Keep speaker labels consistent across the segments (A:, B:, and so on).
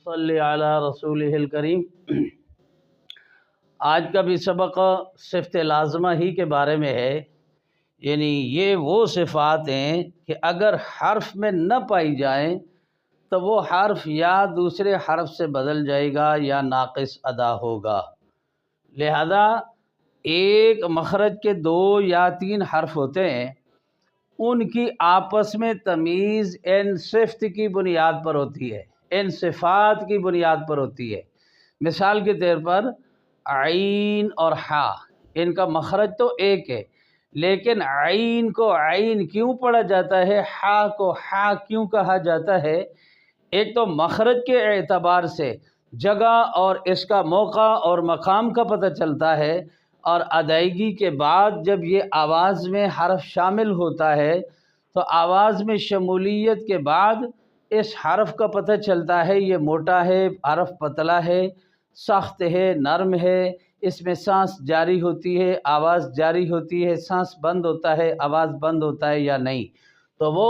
A: صلی علی رسولہ کریم۔ آج کا بھی سبق صفت لازمہ ہی کے بارے میں ہے، یعنی یہ وہ صفات ہیں کہ اگر حرف میں نہ پائی جائیں تو وہ حرف یا دوسرے حرف سے بدل جائے گا یا ناقص ادا ہوگا۔ لہذا ایک مخرج کے 2 یا 3 حرف ہوتے ہیں، ان کی آپس میں تمیز ان صفت کی بنیاد پر ہوتی ہے، ان صفات کی بنیاد پر ہوتی ہے۔ مثال کے طور پر عین اور ہا، ان کا مخرج تو ایک ہے، لیکن عین کو عین کیوں پڑھا جاتا ہے، ہا کو ہا کیوں کہا جاتا ہے؟ ایک تو مخرج کے اعتبار سے جگہ اور اس کا موقع اور مقام کا پتہ چلتا ہے، اور ادائیگی کے بعد جب یہ آواز میں حرف شامل ہوتا ہے تو آواز میں شمولیت کے بعد اس حرف کا پتہ چلتا ہے یہ موٹا ہے، حرف پتلا ہے، سخت ہے، نرم ہے، اس میں سانس جاری ہوتی ہے، آواز جاری ہوتی ہے، سانس بند ہوتا ہے، آواز بند ہوتا ہے یا نہیں، تو وہ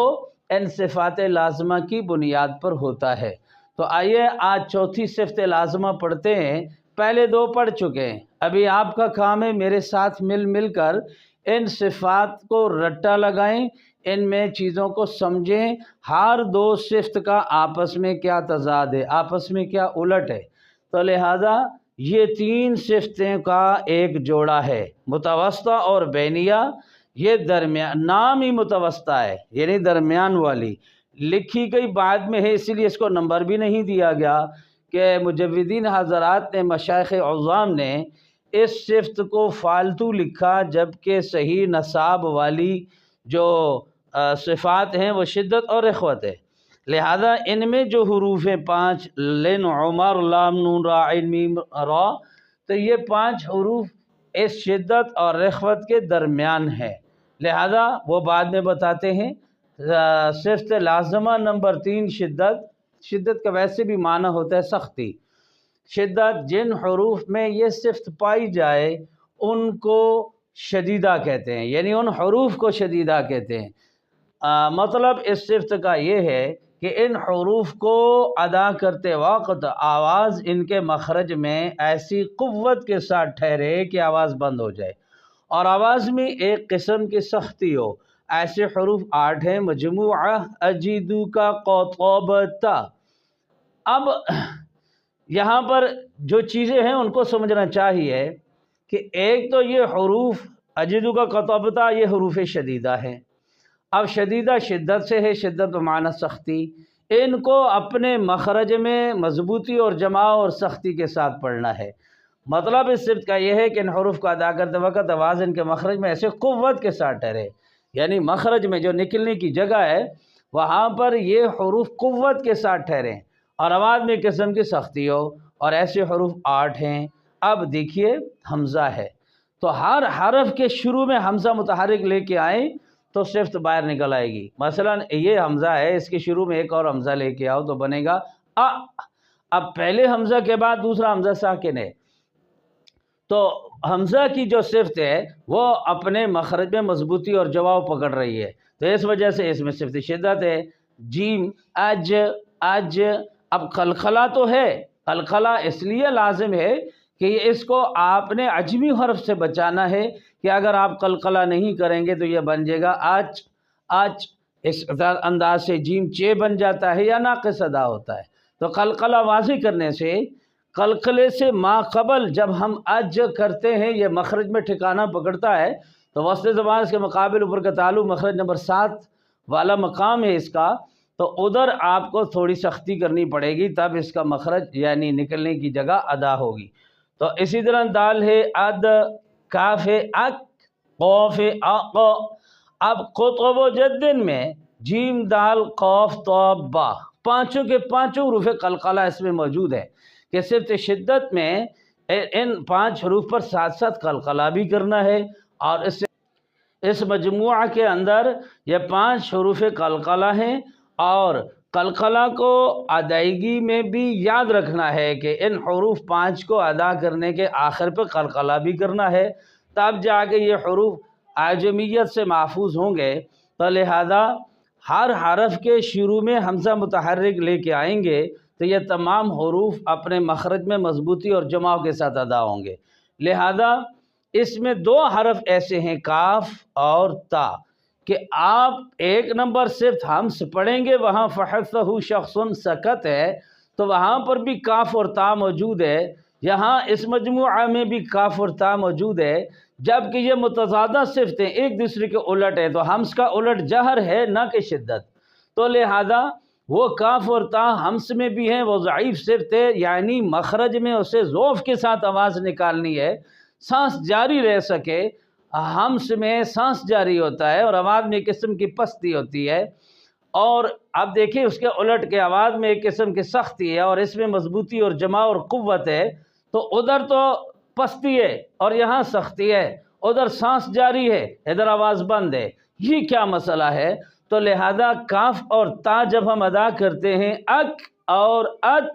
A: ان صفات لازمہ کی بنیاد پر ہوتا ہے۔ تو آئیے آج چوتھی صفت لازمہ پڑھتے ہیں۔ پہلے 2 پڑھ چکے ہیں، ابھی آپ کا کام ہے میرے ساتھ مل کر ان صفات کو رٹا لگائیں، ان میں چیزوں کو سمجھیں، ہر 2 صفت کا آپس میں کیا تضاد ہے، آپس میں کیا الٹ ہے۔ تو لہذا یہ 3 صفتیں کا ایک جوڑا ہے، متوسطہ اور بینیہ۔ یہ درمیان، نام ہی متوسطہ ہے یعنی درمیان والی، لکھی گئی بعد میں ہے، اسی لیے اس کو نمبر بھی نہیں دیا گیا کہ مجودین حضرات نے، مشائخ عظام نے اس صفت کو فالتو لکھا، جبکہ صحیح نصاب والی جو صفات ہیں وہ شدت اور رخوت ہے۔ لہذا ان میں جو حروف ہیں 5، لن، عمر، لام، نون، را، عین، میم، را، تو یہ 5 حروف اس شدت اور رخوت کے درمیان ہیں، لہذا وہ بعد میں بتاتے ہیں۔ صفت لازمہ نمبر 3 شدت۔ شدت کا ویسے بھی معنی ہوتا ہے سختی۔ شدت، جن حروف میں یہ صفت پائی جائے ان کو شدیدہ کہتے ہیں، یعنی ان حروف کو شدیدہ کہتے ہیں۔ مطلب اس صفت کا یہ ہے کہ ان حروف کو ادا کرتے وقت آواز ان کے مخرج میں ایسی قوت کے ساتھ ٹھہرے کہ آواز بند ہو جائے، اور آواز میں ایک قسم کی سختی ہو۔ ایسے حروف 8 ہیں، مجموعہ اجیدو کا قطبتا۔ اب یہاں پر جو چیزیں ہیں ان کو سمجھنا چاہیے کہ ایک تو یہ حروف اجیدو کا قطبتا، یہ حروف شدیدہ ہیں۔ اب شدیدہ شدت سے ہے، شدت بمعنی سختی، ان کو اپنے مخرج میں مضبوطی اور جماع اور سختی کے ساتھ پڑھنا ہے۔ مطلب اس صفت کا یہ ہے کہ ان حروف کو ادا کرتے وقت آواز ان کے مخرج میں ایسے قوت کے ساتھ ٹھہرے، یعنی مخرج میں جو نکلنے کی جگہ ہے وہاں پر یہ حروف قوت کے ساتھ ٹھہریں اور آواز میں قسم کی سختی ہو، اور ایسے حروف 8 ہیں۔ اب دیکھیے حمزہ ہے، تو ہر حرف کے شروع میں حمزہ متحرک لے کے آئیں تو صفت باہر نکل آئے گی۔ مثلا یہ حمزہ ہے، اس کے شروع میں ایک اور حمزہ لے کے آؤ تو بنے گا ا۔ اب پہلے حمزہ کے بعد دوسرا حمزہ ساکن ہے، تو حمزہ کی جو صفت ہے وہ اپنے مخرج میں مضبوطی اور جواؤ پکڑ رہی ہے، تو اس وجہ سے اس میں صفت شدت ہے۔ جیم، اج، اج۔ اب قلقلہ تو ہے، قلقلہ اس لیے لازم ہے کہ اس کو آپ نے عجمی حرف سے بچانا ہے، کہ اگر آپ قلقلہ نہیں کریں گے تو یہ بن جائے گا آج، آج۔ اس انداز سے جیم چے بن جاتا ہے یا ناقص ادا ہوتا ہے۔ تو قلقلہ واضح کرنے سے، قلقلے سے ما قبل جب ہم اج کرتے ہیں یہ مخرج میں ٹھکانہ پکڑتا ہے، تو وسط زبان اس کے مقابل اوپر کا تعلق مخرج نمبر 7 والا مقام ہے اس کا، تو ادھر آپ کو تھوڑی سختی کرنی پڑے گی، تب اس کا مخرج یعنی نکلنے کی جگہ ادا ہوگی۔ تو اسی طرح دال ہے اد، کاف ہے اک، قوف ہے اق۔ اب قطب و جدن میں جیم، دال، قوف، تو، با، پانچوں کے پانچوں حروف قلقلہ اس میں موجود ہے، کہ صفت شدت میں ان 5 حروف پر ساتھ ساتھ قلقلہ بھی کرنا ہے، اور اس مجموعہ کے اندر یہ 5 حروف قلقلہ ہیں، اور قلقلہ کو ادائیگی میں بھی یاد رکھنا ہے کہ ان حروف 5 کو ادا کرنے کے آخر پہ قلقلہ بھی کرنا ہے، تب جا کے یہ حروف اعجمیت سے محفوظ ہوں گے۔ تو لہذا ہر حرف کے شروع میں حمزہ متحرک لے کے آئیں گے تو یہ تمام حروف اپنے مخرج میں مضبوطی اور جماع کے ساتھ ادا ہوں گے۔ لہذا اس میں دو حرف ایسے ہیں کاف اور تا کہ آپ ایک نمبر صرف ہمس پڑھیں گے، وہاں فحثہ شخص سکت ہے تو وہاں پر بھی کاف اور تا موجود ہے، یہاں اس مجموعہ میں بھی کاف اور تا موجود ہے، جبکہ یہ متضادہ صفتیں ایک دوسرے کے الٹ ہے، تو ہمس کا الٹ جہر ہے نہ کہ شدت، تو لہذا وہ کاف اور تا ہمس میں بھی ہیں، وہ ضعیف صفت ہے، یعنی مخرج میں اسے ذوف کے ساتھ آواز نکالنی ہے، سانس جاری رہ سکے۔ ہمس میں سانس جاری ہوتا ہے اور آواز میں ایک قسم کی پستی ہوتی ہے، اور اب دیکھیں اس کے الٹ کے آواز میں ایک قسم کی سختی ہے اور اس میں مضبوطی اور جماع اور قوت ہے، تو ادھر تو پستی ہے اور یہاں سختی ہے، ادھر سانس جاری ہے ادھر آواز بند ہے، یہ کیا مسئلہ ہے؟ تو لہذا کاف اور تا جب ہم ادا کرتے ہیں اک اور ات،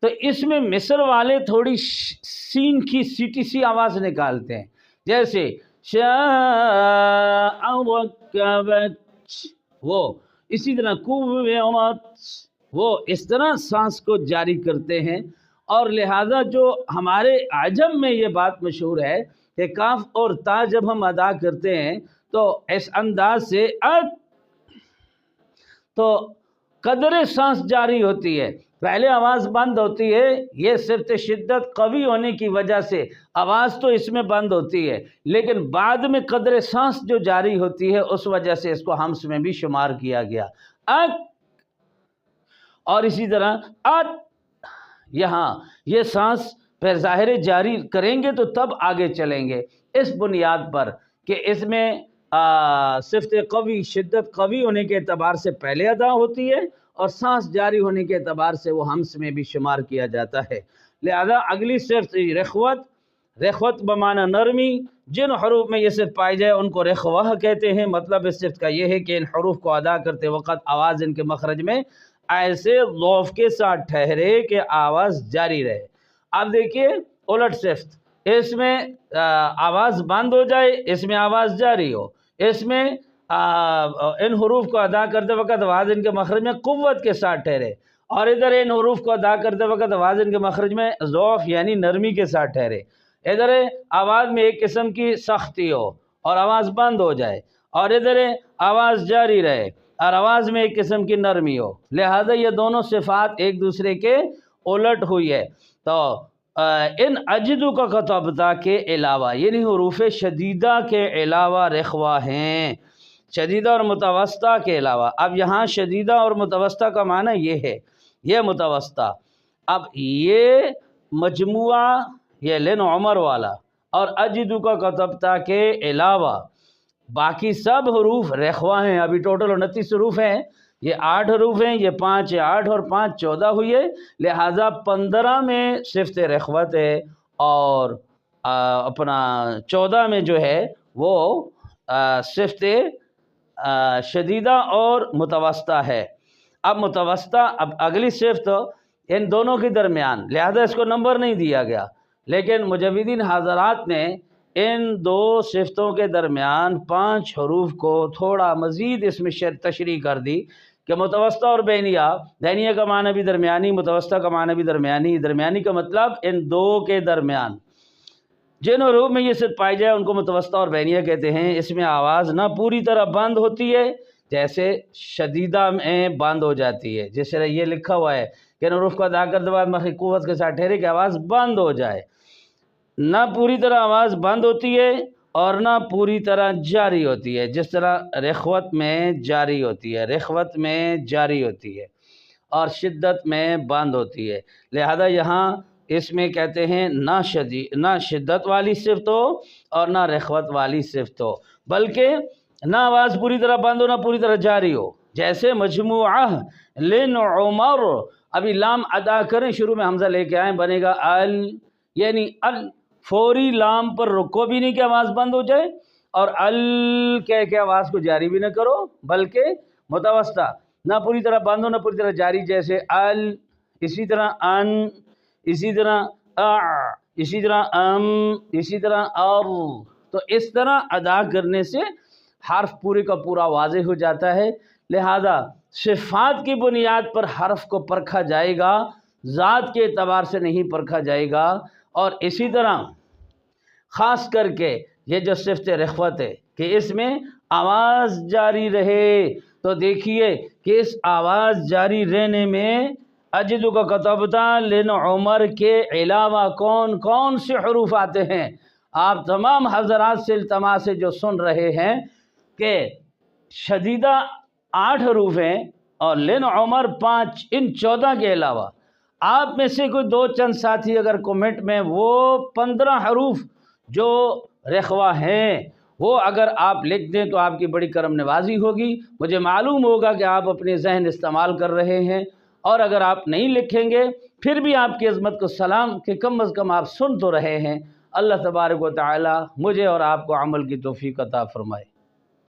A: تو اس میں مصر والے تھوڑی سین کی سیٹی سی آواز نکالتے ہیں، جیسے شاء رکبت، وہ اسی طرح کوّرت، وہ اس طرح سانس کو جاری کرتے ہیں، اور لہذا جو ہمارے عجم میں یہ بات مشہور ہے کہ کاف اور تا جب ہم ادا کرتے ہیں تو اس انداز سے تو قدر سانس جاری ہوتی ہے، پہلے آواز بند ہوتی ہے، یہ صرف شدت قوی ہونے کی وجہ سے آواز تو اس میں بند ہوتی ہے، لیکن بعد میں قدر سانس جو جاری ہوتی ہے اس وجہ سے اس کو ہمس میں بھی شمار کیا گیا اک، اور اسی طرح ات، یہاں یہ سانس پھر ظاہر جاری کریں گے تو تب آگے چلیں گے، اس بنیاد پر کہ اس میں صفت قوی شدت قوی ہونے کے اعتبار سے پہلے ادا ہوتی ہے اور سانس جاری ہونے کے اعتبار سے وہ ہمس میں بھی شمار کیا جاتا ہے۔ لہذا اگلی صفت رخوت، رخوت بمعنی نرمی، جن حروف میں یہ صفت پائی جائے ان کو رخوہ کہتے ہیں، مطلب اس صفت کا یہ ہے کہ ان حروف کو ادا کرتے وقت آواز ان کے مخرج میں ایسے ذوف کے ساتھ ٹھہرے کہ آواز جاری رہے۔ اب دیکھیے الٹ صفت، اس میں آواز بند ہو جائے، اس میں آواز جاری ہو، اس میں ان حروف کو ادا کرتے وقت آواز ان کے مخرج میں قوت کے ساتھ ٹھہرے، اور ادھر ان حروف کو ادا کرتے وقت آواز ان کے مخرج میں ضعف یعنی نرمی کے ساتھ ٹھہرے، ادھر آواز میں ایک قسم کی سختی ہو اور آواز بند ہو جائے، اور ادھر آواز جاری رہے اور آواز میں ایک قسم کی نرمی ہو، لہذا یہ دونوں صفات ایک دوسرے کے الٹ ہوئی ہے۔ تو ان اجدو کا خطبتا کے علاوہ یعنی حروف شدیدہ کے علاوہ رخوہ ہیں، شدیدہ اور متوسطہ کے علاوہ۔ اب یہاں شدیدہ اور متوسطہ کا معنی یہ ہے، یہ متوسطہ، اب یہ مجموعہ یہ لن عمر والا اور اجدو کا خطبتا کے علاوہ باقی سب حروف رخوہ ہیں، ابھی ٹوٹل 29 حروف ہیں، یہ 8 حروف ہیں، یہ 5 8 اور 5 14 ہوئی ہے، لہٰذا 15 میں صفت رخوت ہے اور اپنا 14 میں جو ہے وہ صفت شدیدہ اور متوسطہ ہے۔ اب متوسطہ، اب اگلی صفت ان دونوں کے درمیان، لہذا اس کو نمبر نہیں دیا گیا، لیکن مجودین حضرات نے ان دو صفتوں کے درمیان 5 حروف کو تھوڑا مزید اس میں تشریح کر دی کہ متوسطہ اور بینیہ، بینیہ کا معنی بھی درمیانی، متوسطہ کا معنی بھی درمیانی، درمیانی کا مطلب ان دو کے درمیان جن حروف میں یہ صفت پائی جائے ان کو متوسطہ اور بینیہ کہتے ہیں۔ اس میں آواز نہ پوری طرح بند ہوتی ہے، جیسے شدیدہ میں بند ہو جاتی ہے، جس طرح یہ لکھا ہوا ہے کہ ان حروف کو ادا کرتے بعد مخرج قوت کے ساتھ ٹھہرے کہ آواز بند ہو جائے، نہ پوری طرح آواز بند ہوتی ہے اور نہ پوری طرح جاری ہوتی ہے، جس طرح رخوت میں جاری ہوتی ہے، رخوت میں جاری ہوتی ہے اور شدت میں بند ہوتی ہے۔ لہذا یہاں اس میں کہتے ہیں نہ شدت والی صفت ہو اور نہ رخوت والی صفت ہو، بلکہ نہ آواز پوری طرح بند ہو نہ پوری طرح جاری ہو، جیسے مجموعہ لن عمر، ابھی لام ادا کریں شروع میں حمزہ لے کے آئیں، بنے گا ال، یعنی ال، فوری لام پر رکو بھی نہیں کہ آواز بند ہو جائے اور ال کہہ کے آواز کو جاری بھی نہ کرو، بلکہ متوسطہ، نہ پوری طرح بند ہو نہ پوری طرح جاری، جیسے ال، اسی طرح ان، اسی طرح اسی طرح اسی طرح اور، تو اس طرح ادا کرنے سے حرف پورے کا پورا واضح ہو جاتا ہے۔ لہذا صفات کی بنیاد پر حرف کو پرکھا جائے گا، ذات کے اعتبار سے نہیں پرکھا جائے گا۔ اور اسی طرح خاص کر کے یہ جو صفت رخوت ہے کہ اس میں آواز جاری رہے، تو دیکھیے کہ اس آواز جاری رہنے میں اجدو کا کتبتا لن عمر کے علاوہ کون کون سے حروف آتے ہیں؟ آپ تمام حضرات سے التماس ہے جو سن رہے ہیں کہ شدیدہ 8 حروف ہیں اور لن عمر 5، ان 14 کے علاوہ آپ میں سے کوئی 2 چند ساتھی اگر کومنٹ میں وہ 15 حروف جو رخوہ ہیں وہ اگر آپ لکھ دیں تو آپ کی بڑی کرم نوازی ہوگی۔ مجھے معلوم ہوگا کہ آپ اپنے ذہن استعمال کر رہے ہیں، اور اگر آپ نہیں لکھیں گے پھر بھی آپ کی عظمت کو سلام کہ کم از کم آپ سن تو رہے ہیں۔ اللہ تبارک و تعالی مجھے اور آپ کو عمل کی توفیق عطا فرمائے۔